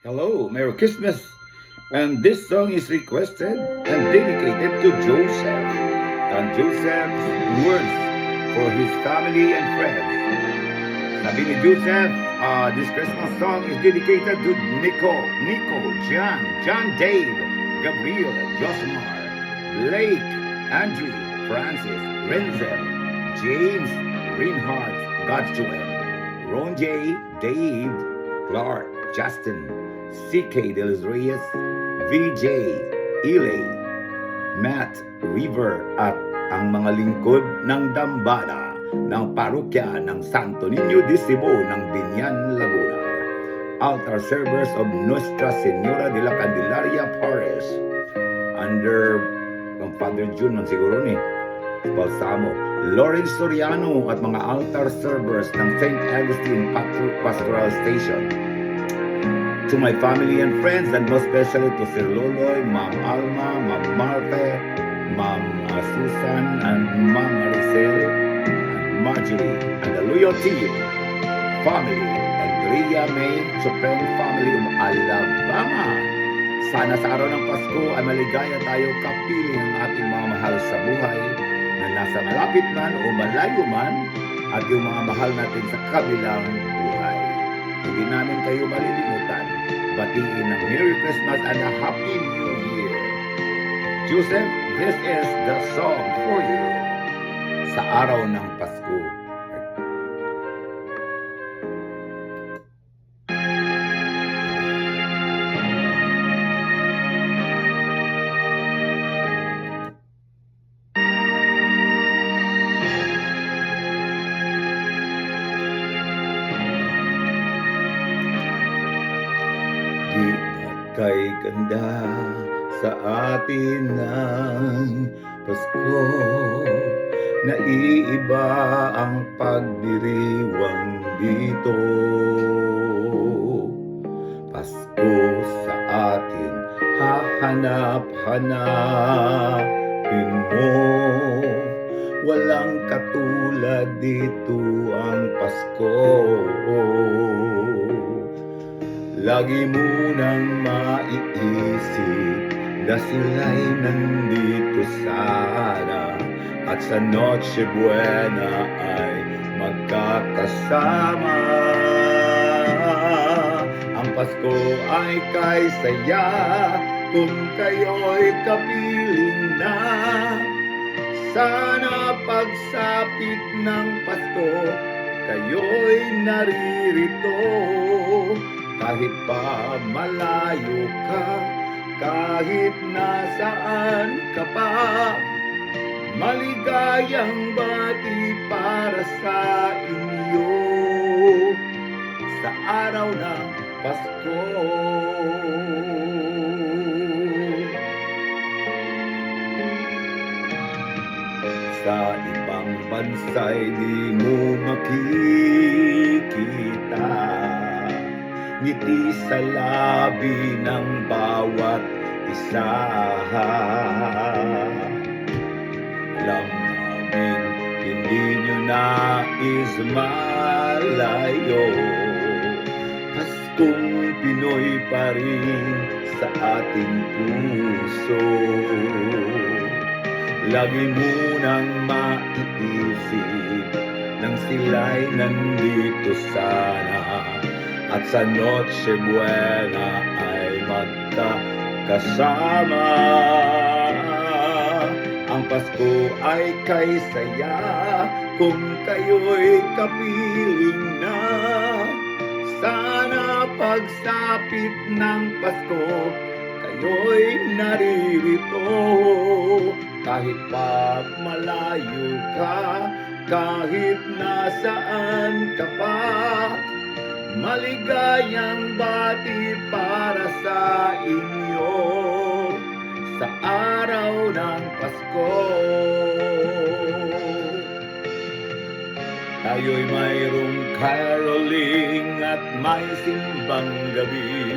Hello, Merry Christmas! And this song is requested and dedicated to Joseph. And Joseph's words for his family and friends. Sabi ni Joseph, this Christmas song is dedicated to Nico, John, Dave, Gabriel, Josimar, Blake, Andrew, Francis, Renzel, James, Reinhardt, Godjoel, Ron J, Dave, Clark, Justin, CK Del Reyes, VJ, Ilay, Matt, River at ang mga lingkod ng dambana ng parokya ng Santo Niño de Cebu ng Binyan, Laguna. Altar servers of Nuestra Señora de la Candelaria Parish under Father June man siguro ni Balsamo, Lawrence Soriano at mga altar servers ng St. Augustine Pastoral Station. To my family and friends, and most especially to Sir Loloy, Ma'am Alma, Ma'am Marpe, Ma'am Susan, and Ma'am Maricel, and Marjorie, and the Loyalty family, and Ria May Chopin family of Alabama. Sana sa araw ng Pasko ay maligaya tayo kapiling ang ating mga mahal sa buhay na nasa malapit man o malayo man at yung mga mahal natin sa kabilang buhay. Hindi namin kayo malilimutan. Batiin ng Merry Christmas and a Happy New Year. Joseph, this is the song for you sa araw ng Pasko. Di kay ganda sa atin ng Pasko, naiiba ang pagdiriwang dito. Pasko sa atin hahanap-hanapin mo, walang katulad dito ang Pasko. Lagi mo nang maiisip na sila'y nandito sana at sa Noche Buena ay magkakasama. Ang Pasko ay kay saya kung kayo'y kapiling na. Sana pagsapit ng Pasko kayo'y naririto. Kahit pa malayo ka, kahit nasaan ka pa, maligayang bati para sa inyo sa araw ng Pasko. Sa ibang bansa'y di mo makikita ngiti sa labi ng bawat isa. Alam namin hindi nyo nais malayo, Paskong Pinoy pa rin sa ating puso. Lagi mo nang maiisip nang sila'y nandito sana at sa Noche Buena ay magkakasama. Ang Pasko ay kay saya kung kayo'y kapiling na. Sana pagsapit ng Pasko kayo'y naririto. Kahit pa malayo ka, kahit nasaan ka pa, maligayang bati para sa inyo sa araw ng Pasko. Tayo'y mayroong caroling at may simbang gabi,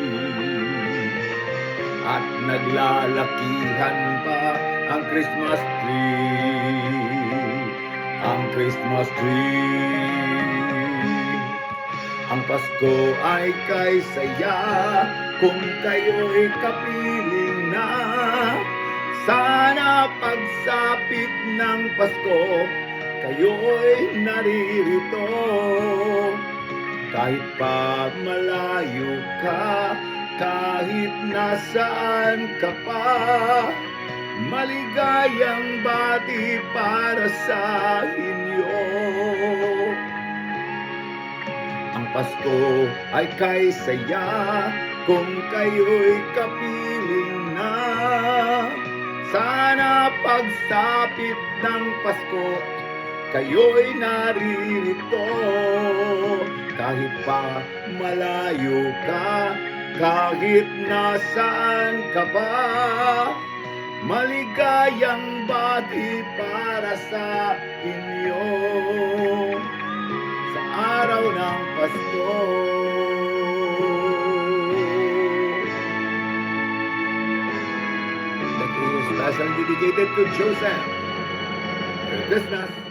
at naglalakihan pa ang Christmas tree, ang Christmas tree. Ang Pasko ay kay saya kung kayo'y kapiling na. Sana pagsapit ng Pasko, kayo'y naririto. Kahit pa malayo ka, kahit nasaan ka pa, maligayang bati para sa inyo. Ang Pasko ay kay saya kung kayo'y kapiling na. Sana pagsapit ng Pasko, kayo'y naririto. Kahit pa malayo ka, kahit nasaan ka pa, maligayang bati para sa inyo sa araw ng Pasko. That is special dedicated to Joseph. Merry Christmas!